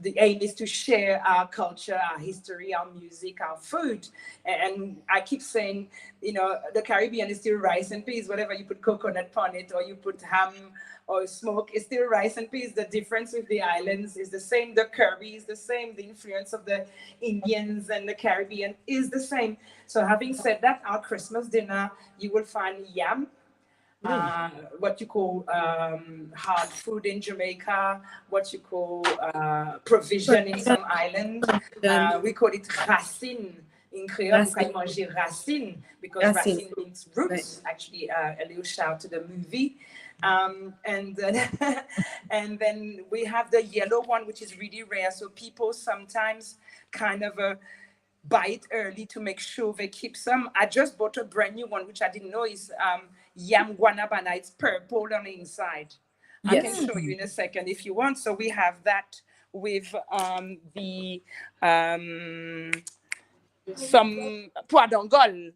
The aim is to share our culture, our history, our music, our food. And I keep saying, the Caribbean is still rice and peas. Whatever you put coconut on it, or you put ham or smoke, it's still rice and peas. The difference with the islands is the same. The curry is the same. The influence of the Indians and the Caribbean is the same. So having said that, our Christmas dinner, you will find yam, what you call hard food in Jamaica, what you call provision in some islands. We call it racine. In Creole, we can manger racine, because racine means roots. Actually, a little shout to the movie. And then we have the yellow one, which is really rare. So people sometimes kind of buy it early to make sure they keep some. I just bought a brand new one, which I didn't know is yam guanabana. It's purple on the inside. I can show you in a second if you want. So we have that with some pois d'ongole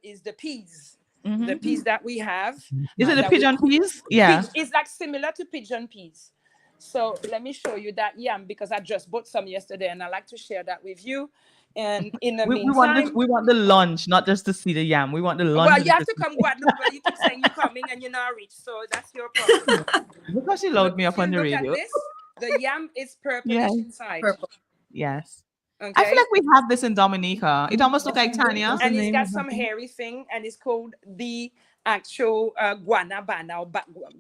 is the peas. The peas that we have. Is it the pigeon peas? Yeah. It's like similar to pigeon peas. So let me show you that yam, because I just bought some yesterday and I like to share that with you. And in the meantime, we want the lunch, not just to see the yam. We want the lunch. Well, you have to come Guadeloupe, but you keep saying you're coming and you're not rich, so that's your problem. Because you load me up on the radio. This, the yam is purplish inside. Purple. Yes. Okay. I feel like we have this in Dominica. It almost looks like Tanya. And it's got some hairy thing, and it's called the actual guanabana or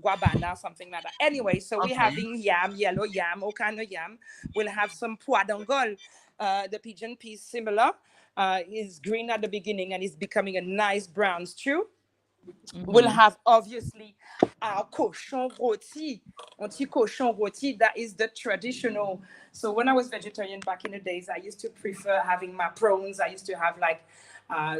guabana, something like that. Anyway, so we're having yam, yellow yam, all kind of yam. We'll have some pois d'ongole. The pigeon peas similar. Is green at the beginning and is becoming a nice brown stew. We'll have obviously our cochon rôti, anti-cochon rôti. That is the traditional. So when I was vegetarian back in the days, I used to prefer having my prawns. I used to have like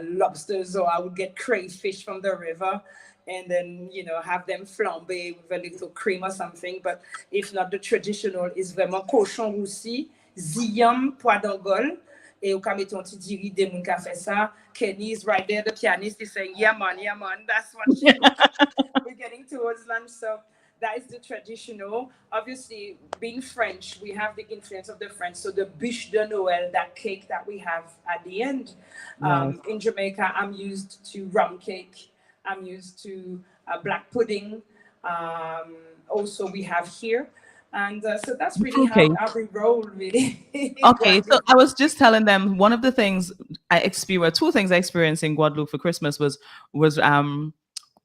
lobsters, or I would get crayfish from the river, and then have them flambé with a little cream or something. But if not, the traditional is vraiment cochon roussi, ziyam, pois d'ongole. Et au cas ton petit diri de moun ka fait ça, Kenny is right there, the pianist is saying, yeah man, that's what we're getting towards lunch. So that is the traditional. Obviously, being French, we have the influence of the French. So the bûche de Noël, that cake that we have at the end. In Jamaica, I'm used to rum cake. I'm used to black pudding. Also, we have here. And so that's really how we roll, really. Okay, so I was just telling them one of the things I experienced, two things I experienced in Guadeloupe for Christmas was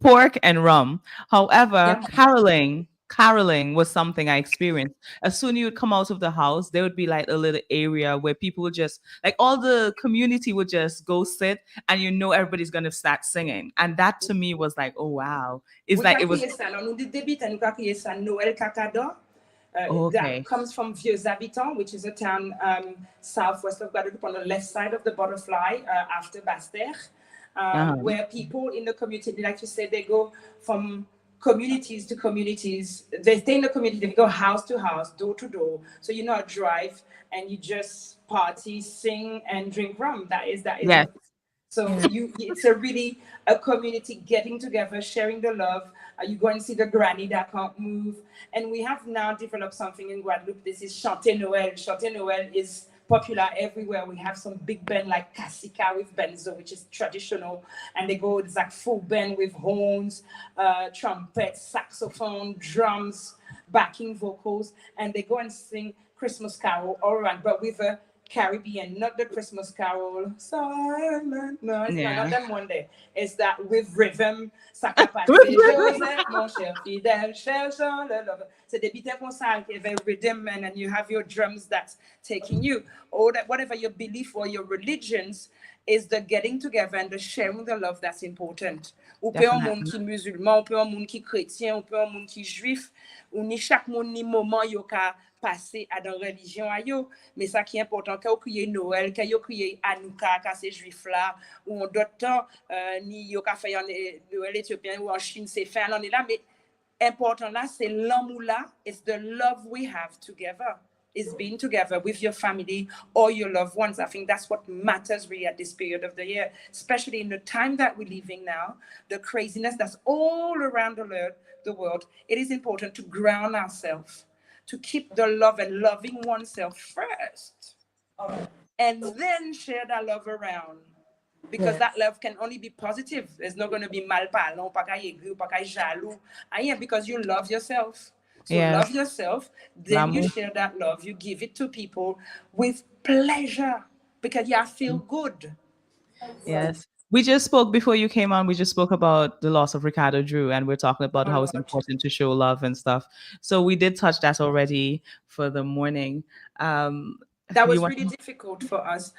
pork and rum. However, caroling was something I experienced. As soon as you would come out of the house, there would be like a little area where people would just, like all the community would just go sit, and everybody's going to start singing. And that to me was like, oh, wow. It's like it was... Okay. That comes from Vieux Habitants, which is a town southwest of Guadeloupe on the left side of the butterfly after Basse-Terre, Uh-huh. where people in the community, like you said, they go from communities to communities. They stay in the community, they go house to house, door to door. So you not drive and you just party, sing, and drink rum. That is Yes. what. So it's a really a community getting together, sharing the love. You go and see the granny that can't move, and we have now developed something in Guadeloupe. This is Chanter Noël. Chanter Noël is popular everywhere. We have some big band like Kasika with benzo, which is traditional, and they go it's like full band with horns, trumpets, saxophone, drums, backing vocals, and they go and sing Christmas carol all around, but with a Caribbean, not the Christmas carol. Silent. No, it's not Yeah. that one day. It's that with rhythm. Ça qu'a passé, Joseph, mon cher fidèle, cherchant le love. C'est des beats comme ça, avec rhythm, and you have your drums that's taking you. Or that whatever your belief or your religions is the getting together and the sharing the love that's important. Ou peut un monde Definitely. qui musulman, ou peut un monde qui chrétien, ou peut un monde qui juif, ou ni chaque monde ni moment yo ka passer à dans religion à yo, mais ça qui est important quand on crier Noël, quand on crier Hanouka, quand c'est juif là, ou en d'autres temps ni yo ka fait en Noël éthiopien ou en Chine c'est fait on est là, mais important là c'est l'amour là, it's the love we have together. Is being together with your family or your loved ones. I think that's what matters really at this period of the year, especially in the time that we're living now, the craziness that's all around the world. It is important to ground ourselves, to keep the love and loving oneself first, and then share that love around. Because that love can only be positive. There's not going to be mal parlant, pas qu'à aigu, pas qu'à jaloux. Because you love yourself. So love Yes. yourself, then you L'amour. share that love, you give it to people with pleasure because you feel good. Yes. We just spoke before you came on. We just spoke about the loss of Ricardo Drew, and we're talking about Oh how it's Lord. important to show love and stuff. So we did touch that already for the morning. Um, That you was want really difficult for us.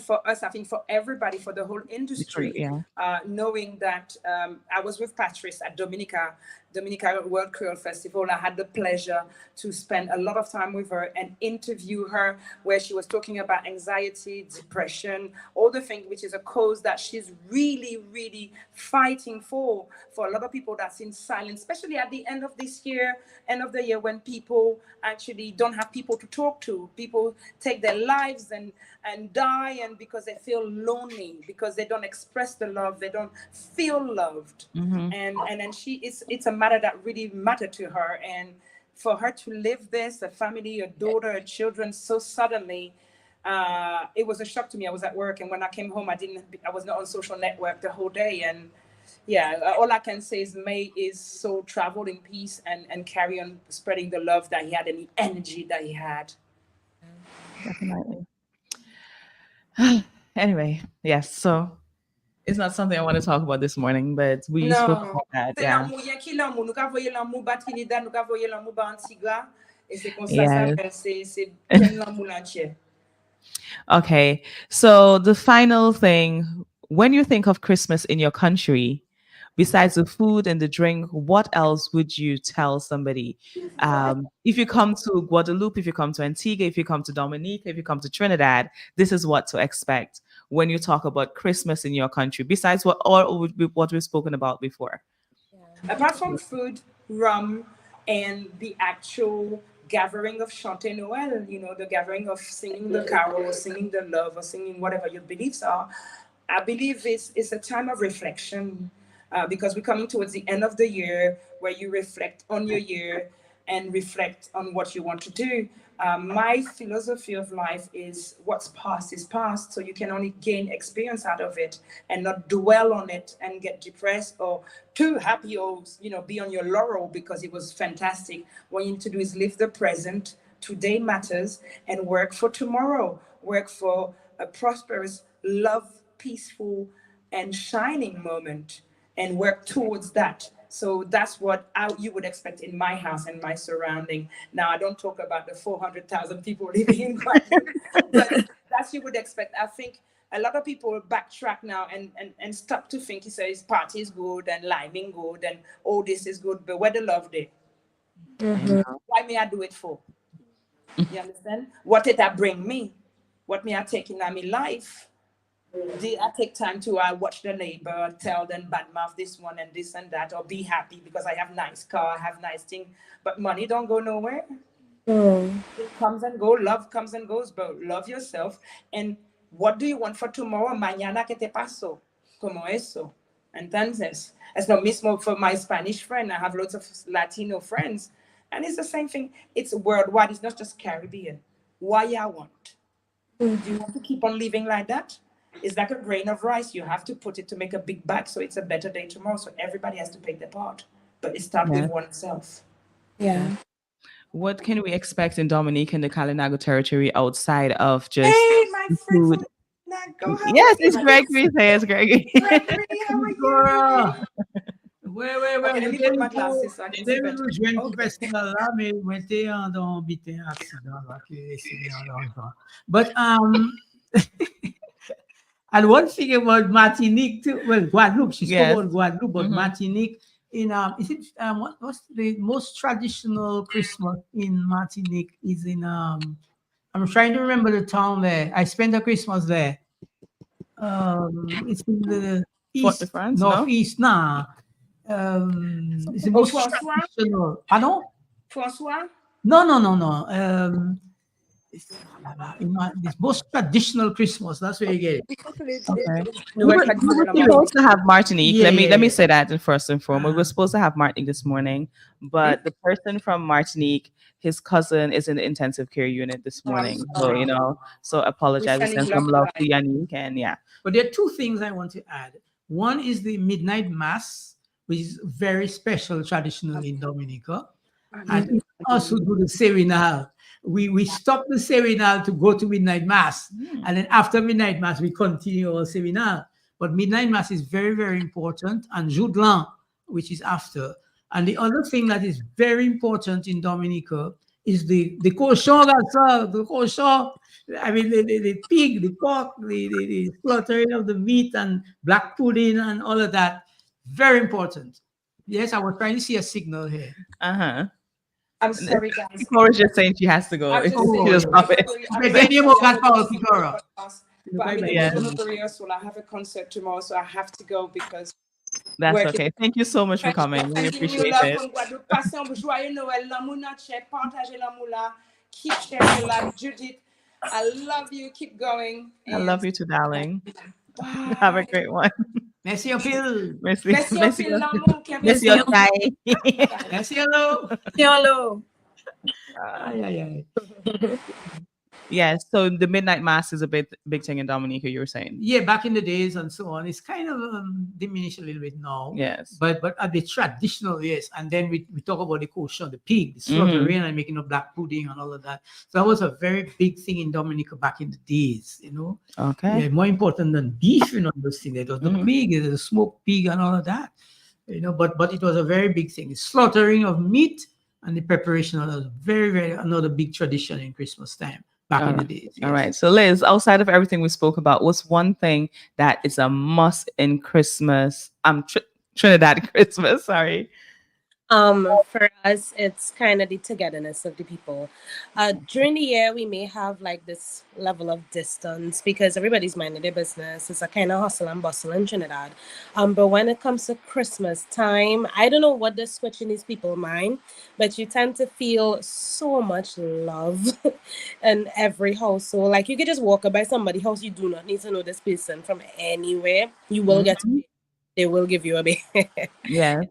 For us, I think for everybody, for the whole to create? industry, Yeah. knowing that I was with Patrice at Dominica World Creole Festival. I had the pleasure to spend a lot of time with her and interview her, where she was talking about anxiety, depression, all the things, which is a cause that she's really, really fighting for a lot of people that's in silence, especially at the end of this year, end of the year, when people actually don't have people to talk to. People take their lives and die, and because they feel lonely, because they don't express the love, they don't feel loved. Mm-hmm. And then it's a matter that really mattered to her, and for her to live this, a family, a daughter, a children, so suddenly, it was a shock to me. I was at work, and when I came home, I was not on social network the whole day, and yeah, all I can say is May is so travel in peace and carry on spreading the love that he had and the energy that he had. Definitely. Anyway, yes. So it's not something I want to talk about this morning, but we spoke Non, about that. c'est Yeah. l'amour, il y a qui l'amour. Nous avons voyé l'amour bas Trinidad, nous avons voyé l'amour bas Antigua, et c'est comme ça Yes. fait, c'est plein l'amour entier. Okay. So the final thing, when you think of Christmas in your country, besides the food and the drink, what else would you tell somebody? If you come to Guadeloupe, if you come to Antigua, if you come to Dominica, if you come to Trinidad, this is what to expect when you talk about Christmas in your country, besides what we've spoken about before. Apart from food, rum, and the actual gathering of Chanter Noël, the gathering of singing the carol, or singing the love, or singing whatever your beliefs are, I believe it's a time of reflection, because we're coming towards the end of the year where you reflect on your year and reflect on what you want to do. My philosophy of life is what's past is past, so you can only gain experience out of it and not dwell on it and get depressed or too happy, or be on your laurel because it was fantastic. What you need to do is live the present. Today matters, and work for tomorrow. Work for a prosperous, love, peaceful, and shining moment, and work towards that. So that's what you would expect in my house and my surrounding. Now, I don't talk about the 400,000 people living in Guadeloupe, but that's you would expect. I think a lot of people backtrack now and stop to think. He says party is good and liming good and all this is good, but where the love day? I know. Why may I do it for? You understand? What it I bring me? What me I take in my life? Did I take time to watch the neighbor, tell them bad mouth this one and this and that, or be happy because I have nice car, I have nice thing, but money don't go nowhere. Mm. It comes and go, love comes and goes, but love yourself. And what do you want for tomorrow? Mañana que te paso? Como eso? Entonces, es lo mismo for my Spanish friend. I have lots of Latino friends. And it's the same thing. It's worldwide. It's not just Caribbean. Why I want? Do you want to keep on living like that? It's like a grain of rice. You have to put it to make a big bag so it's a better day tomorrow. So everybody has to play their part. But it starts Yeah. with oneself. Yeah. What can we expect in Dominique and the Kalinago territory outside of just Hey, my friend food? from Nago, how Yes, are it's you? Gregory. Say it's Gregory. Gregory, how are Girl, you? ouais, Okay, let me put my glasses so I can see devez better. nous joindre pour Okay. festival là, mais moi t'es dans un accident là, qui est dans. But and one thing about Martinique too, well, Guadeloupe, she spoke Yes. about Guadeloupe, but Mhm. Martinique in is it what's the most traditional Christmas in Martinique is in I'm trying to remember the town there. I spent a Christmas there. It's in the Fort de east, France, no? northeast. Nah, it's the Oh, most Francois? traditional. Pardon? Francois? No. It's, this most traditional Christmas. That's where you get it. Okay. No, I can't We do were it no more. supposed to have Martinique. Yeah, Let me yeah. say that first and foremost. We were Uh, supposed to have Martinique this morning, but the person from Martinique, his cousin is in the intensive care unit this Oh, I'm morning. So, sorry. so We're apologize. We sending send love some love to live. Yannick and yeah. but there are two things I want to add. One is the midnight mass, which is very special traditional in Dominica. And we also do the Serenal. We stop the Serenal to go to midnight mass, and then after midnight mass we continue our Serenal. But midnight mass is very, very important, and Joudlan, which is after. And the other thing that is very important in Dominica is the cochon, that's all, the cochon. I mean, the pig, the pork, the slaughtering of the meat and black pudding and all of that. Very important. Yes, I was trying to see a signal here. Uh-huh. I'm sorry, guys. Cora's just saying she has to go. I'm just She saying, just stop it. I'm But very then you sorry. got I hope you Paul listen to the Picora. podcast. But I'm in the Yes. middle of a rehearsal. I have a concert tomorrow, so I have to go because That's work is okay. Thank you so much for coming. We sending you appreciate love it. from Guadeloupe. Passez un joyeux Noël. L'amour n'a chè. Partagez l'amour là. Keep sharing life. Judith, I love you. Keep going. I And love you too, darling. Have a bye. great one. Merci un pile. Merci. Merci au fil l'amour. Merci, Osai. Merci hello. Hello. Aye, aye, aye. Yes. So the midnight mass is a big thing in Dominica, you were saying. Yeah, back in the days and so on, it's kind of diminished a little bit now. Yes. But at the traditional, yes. And then we talk about the kosher, the pig, the slaughtering and making of black pudding and all of that. So that was a very big thing in Dominica back in the days, you know. Okay. Yeah, more important than beef, you know, those things. It was the pig, the smoked pig and all of that. You know, but it was a very big thing. The slaughtering of meat and the preparation of very, very another big tradition in Christmas time. Back in the days. All right. So, Liz, outside of everything we spoke about, what's one thing that is a must in Christmas? Trinidad Christmas. Sorry. For us, it's kind of the togetherness of the people. During the year, we may have like this level of distance because everybody's minding their business. It's a kind of hustle and bustle in Trinidad. But when it comes to Christmas time, I don't know what the switch in these people's mind, but you tend to feel so much love in every household. Like you could just walk up by somebody's house, you do not need to know this person from anywhere. You will get to they will give you a bit. Yeah.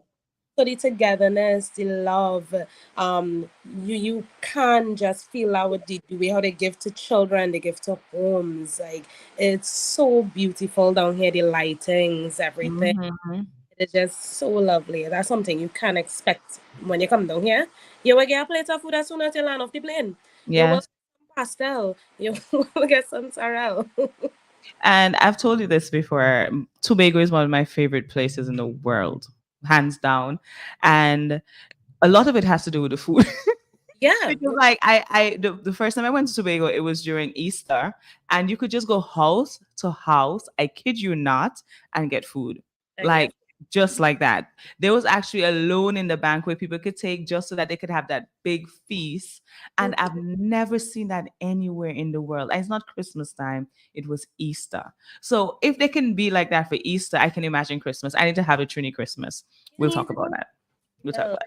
So the togetherness, the love, you can just feel out with the way how they give to children, they give to homes. Like it's so beautiful down here, the lightings, everything. It's just so lovely. That's something you can't expect when you come down here. You will get a plate of food as soon as you land off the plane. You will Yes. get some pastel. You will get some sorrel. And I've told you this before. Tobago is one of my favorite places in the world, hands down. And a lot of it has to do with the food. Yeah. Because like the first time I went to Tobago, it was during Easter, and you could just go house to house, I kid you not, and get food. Like just like that. There was actually a loan in the bank where people could take just so that they could have that big feast. And I've never seen that anywhere in the world. And it's not Christmas time, it was Easter. So if they can be like that for Easter, I can imagine Christmas. I need to have a Trini Christmas. We'll talk about that. We'll talk about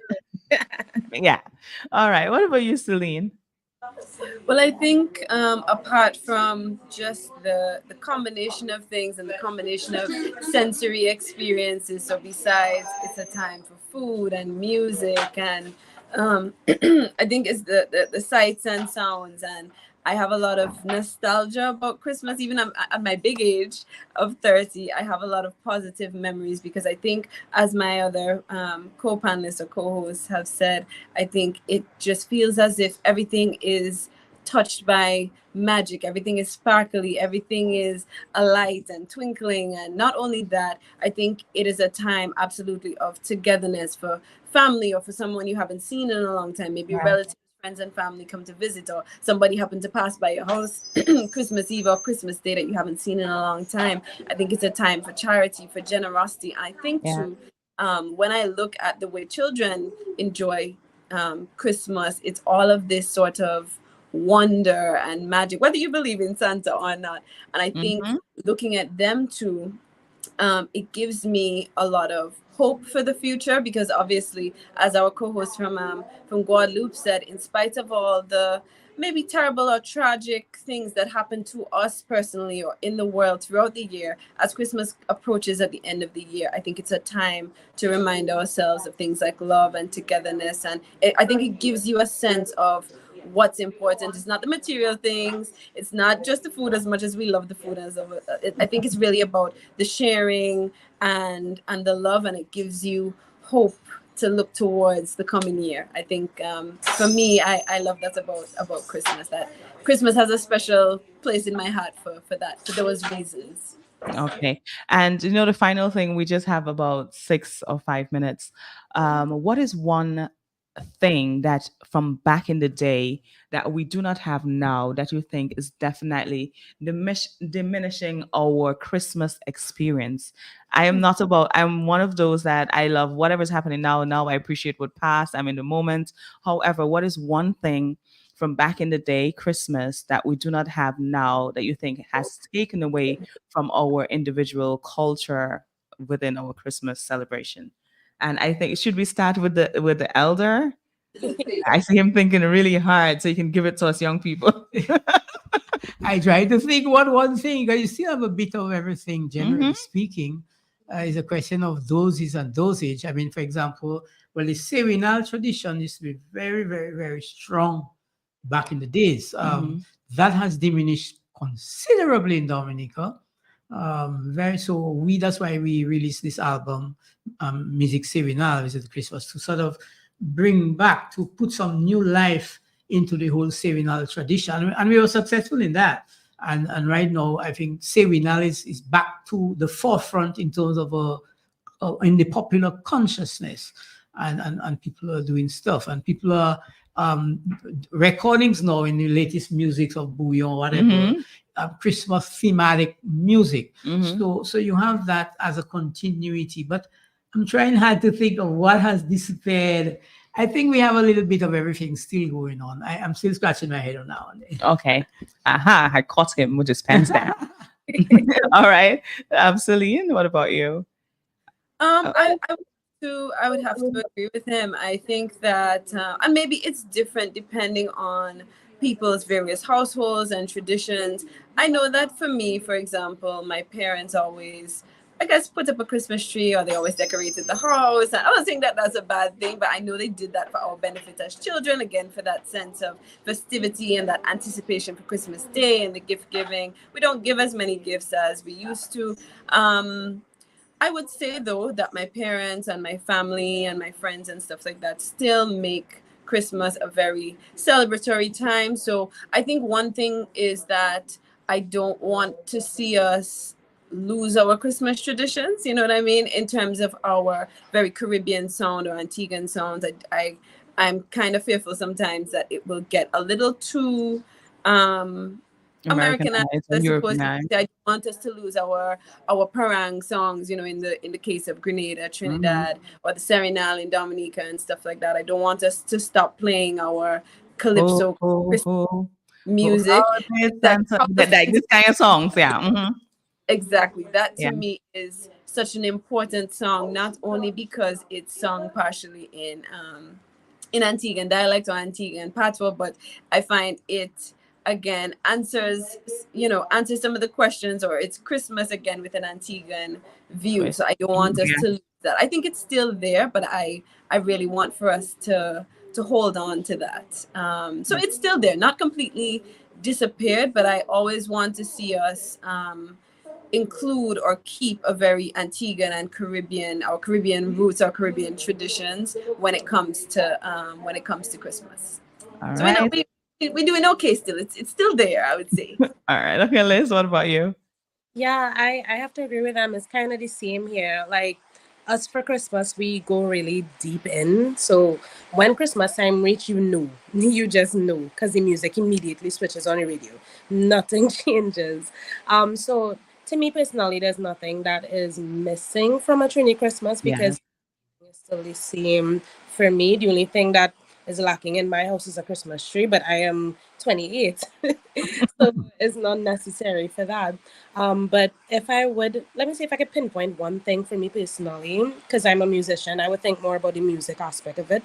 it. Yeah. All right. What about you, Celine? Well, I think apart from just the combination of things and the combination of sensory experiences, so besides it's a time for food and music and I think it's the sights and sounds, and I have a lot of nostalgia about Christmas. Even at my big age of 30, I have a lot of positive memories because I think, as my other co-panelists or co-hosts have said, I think it just feels as if everything is touched by magic. Everything is sparkly. Everything is alight and twinkling. And not only that, I think it is a time absolutely of togetherness for family or for someone you haven't seen in a long time. Maybe relatives, friends, and family come to visit, or somebody happened to pass by your house Christmas Eve or Christmas Day that you haven't seen in a long time. I think it's a time for charity, for generosity. I think too, when I look at the way children enjoy Christmas, it's all of this sort of wonder and magic, whether you believe in Santa or not. And I think looking at them too, it gives me a lot of hope for the future, because obviously, as our co-host from Guadeloupe said, in spite of all the maybe terrible or tragic things that happen to us personally or in the world throughout the year, as Christmas approaches at the end of the year, I think it's a time to remind ourselves of things like love and togetherness. And I think it gives you a sense of what's important. It's not the material things. It's not just the food, as much as we love the food. I think it's really about the sharing and the love, and it gives you hope to look towards the coming year. I think for me, I love that about Christmas. That Christmas has a special place in my heart for those reasons. Okay. And the final thing, we just have about 6 or 5 minutes. What is one thing that from back in the day that we do not have now that you think is definitely diminishing our Christmas experience? I'm one of those that I love whatever's happening now. Now I appreciate what passed. I'm in the moment. However, what is one thing from back in the day, Christmas, that we do not have now that you think has taken away from our individual culture within our Christmas celebration? And I think, should we start with the elder? I see him thinking really hard, so you can give it to us young people. I try to think what one thing, because you still have a bit of everything, generally speaking. Is a question of doses and dosage. I mean, for example, well, the Serenal tradition used to be very, very, very strong back in the days. That has diminished considerably in Dominica. That's why we released this album, Music Serenal, Visit Christmas, to sort of bring back, to put some new life into the whole Serenal tradition. And we were successful in that. And right now, I think Serenal is back to the forefront in terms of in the popular consciousness. And people are doing stuff. And people are recordings now in the latest music of Bouillon, whatever, Christmas thematic music. So you have that as a continuity. But I'm trying hard to think of what has disappeared. I think we have a little bit of everything still going on. I'm still scratching my head on that one. Okay. Aha, I caught him with his pants down. All right. Celine, what about you? I would have to agree with him. I think that, and maybe it's different depending on people's various households and traditions. I know that for me, for example, my parents always, I guess, put up a Christmas tree, or they always decorated the house. And I don't think that that's a bad thing, but I know they did that for our benefit as children, again, for that sense of festivity and that anticipation for Christmas Day and the gift giving. We don't give as many gifts as we used to. I would say, though, that my parents and my family and my friends and stuff like that still make Christmas a very celebratory time. So I think one thing is that I don't want to see us lose our Christmas traditions, you know what I mean, in terms of our very Caribbean sound or Antiguan sounds. I'm kind of fearful sometimes that it will get a little too Americanized, I suppose. Europeanized. I want us to lose our parang songs, in the case of Grenada, Trinidad, or the Serenal in Dominica and stuff like that. I don't want us to stop playing our calypso music. This kind of songs, yeah. Exactly. That to Yeah. me is such an important song, not only because it's sung partially in Antiguan dialect or Antiguan patois, but I find it again answers some of the questions, or it's Christmas again with an Antiguan view. So I don't want us to lose that. I think it's still there, but I really want for us to hold on to that. So it's still there, not completely disappeared, but I always want to see us include or keep a very Antiguan and Caribbean roots or Caribbean traditions when it comes to Christmas. All So right. we're doing okay still. It's still there, I would say. All right. Okay, Liz, what about you? Yeah, I have to agree with them. It's kind of the same here. Like us for Christmas, we go really deep in. So when Christmas time reach, you just know because the music immediately switches on the radio. Nothing changes. So to me personally, there's nothing that is missing from a Trini Christmas because it's still the same for me. The only thing that is lacking in my house is a Christmas tree, but I am 28, so it's not necessary for that. But if I would, let me see if I could pinpoint one thing for me personally, because I'm a musician, I would think more about the music aspect of it.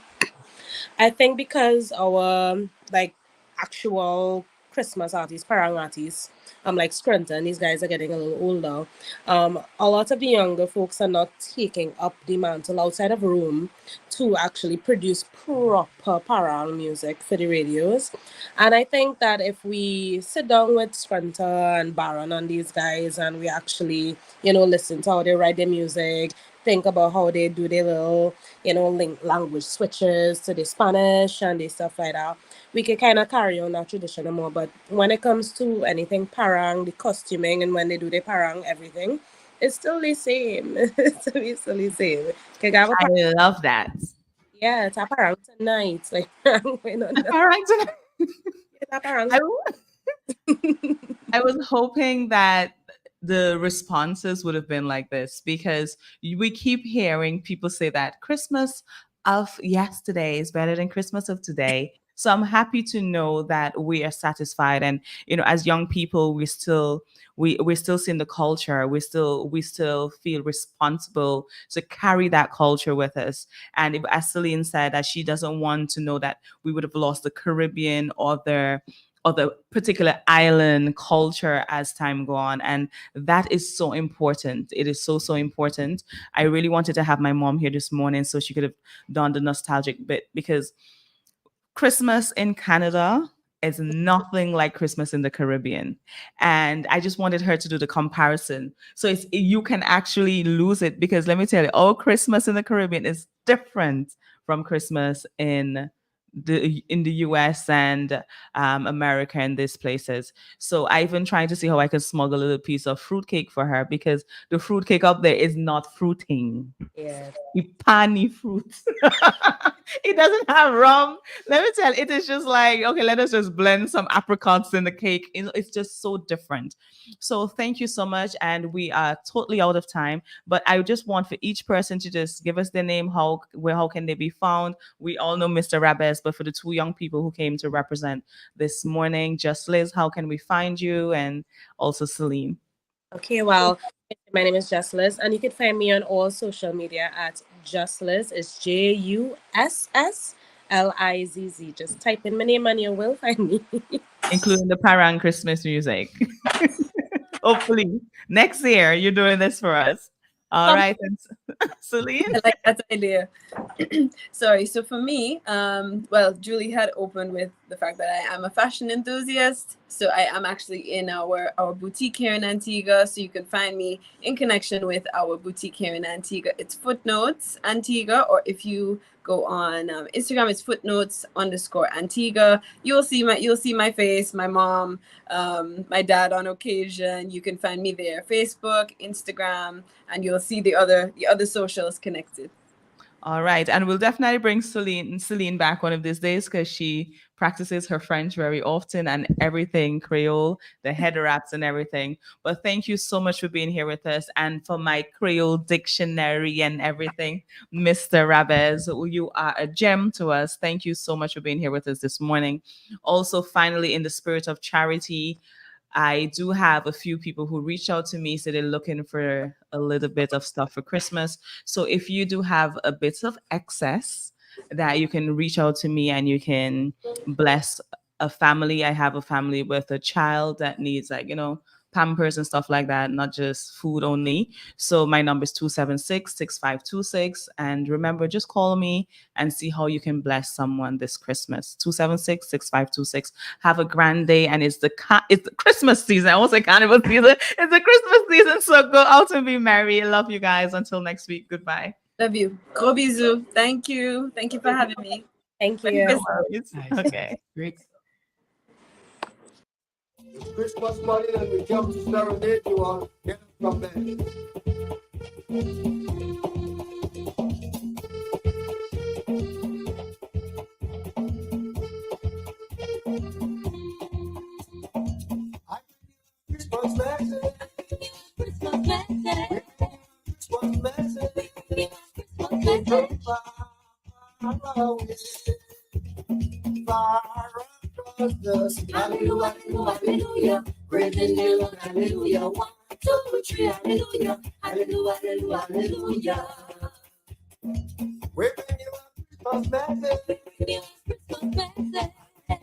I think because our like actual Christmas artists, parang artists, like Scranton, these guys are getting a little older. A lot of the younger folks are not taking up the mantle outside of Rome to actually produce proper parang music for the radios. And I think that if we sit down with Scranton and Baron and these guys and we actually, listen to how they write their music, think about how they do their little, link language switches to the Spanish and the stuff like that, we can kind of carry on that tradition more. But when it comes to anything parang, the costuming, and when they do the parang, everything, it's still the same. It's still the same. I love that. Yeah, it's a parang tonight. Like, going on. Parang tonight. It's a parang. I was hoping that the responses would have been like this because we keep hearing people say that Christmas of yesterday is better than Christmas of today. So I'm happy to know that we are satisfied, and as young people, we're still seeing the culture. We still feel responsible to carry that culture with us. And if, as Celine said, that she doesn't want to know that we would have lost the Caribbean or the particular island culture as time go on. And that is so important. It is so, so important. I really wanted to have my mom here this morning so she could have done the nostalgic bit, because Christmas in Canada is nothing like Christmas in the Caribbean. And I just wanted her to do the comparison. So you can actually lose it, because let me tell you, all Christmas in the Caribbean is different from Christmas in the US and America and these places. So I even trying to see how I can smuggle a little piece of fruitcake for her, because the fruitcake up there is not fruiting. Yeah. Pani fruit. It doesn't have rum. Let me tell you, it is just like, okay, let us just blend some apricots in the cake. It's just so different. So thank you so much. And we are totally out of time, but I just want for each person to just give us their name, how can they be found. We all know Mr. Rabes, but for the two young people who came to represent this morning, just Liz, how can we find you? And also Celine. Okay, well, my name is Jussliz, and you can find me on all social media at Jussliz. It's JUSSLIZZ. Just type in my name and you will find me. Including the Parang Christmas music. Hopefully next year you're doing this for us. All right, Celine. I like that idea. Sorry. So for me, well, Julie had opened with the fact that I am a fashion enthusiast. So I am actually in our boutique here in Antigua. So you can find me in connection with our boutique here in Antigua. It's Footnotes Antigua, or if you go on Instagram, it's footnotes_Antigua. You'll see my face, my mom, my dad on occasion. You can find me there, Facebook, Instagram, and you'll see the other socials connected. All right. And we'll definitely bring Celine back one of these days because she practices her French very often and everything Creole, the head wraps and everything. But thank you so much for being here with us. And for my Creole dictionary and everything, Mr. Rabez, you are a gem to us. Thank you so much for being here with us this morning. Also, finally, in the spirit of charity, I do have a few people who reach out to me, so they're looking for a little bit of stuff for Christmas. So if you do have a bit of excess that you can reach out to me and you can bless a family. I have a family with a child that needs like, Pampers and stuff like that, not just food only. So my number is 276-6526. And remember, just call me and see how you can bless someone this Christmas. 276-6526. Have a grand day. And it's the Christmas season. I won't say carnival season. It's the Christmas season. So go out and be merry. I love you guys. Until next week. Goodbye. Love you. Gros bisous. Thank you. Thank you for having me. Thank you. No worries. Nice. Okay. Great. Christmas morning and we come to serenade you all. Get from there. Christmas message. Christmas message. Christmas message. Far across the sea. Hallelujah, hallelujah. Praising the Lord, hallelujah. 1, 2, 3, hallelujah. Hallelujah, hallelujah, hallelujah. We bring you a Christmas message. Christmas message.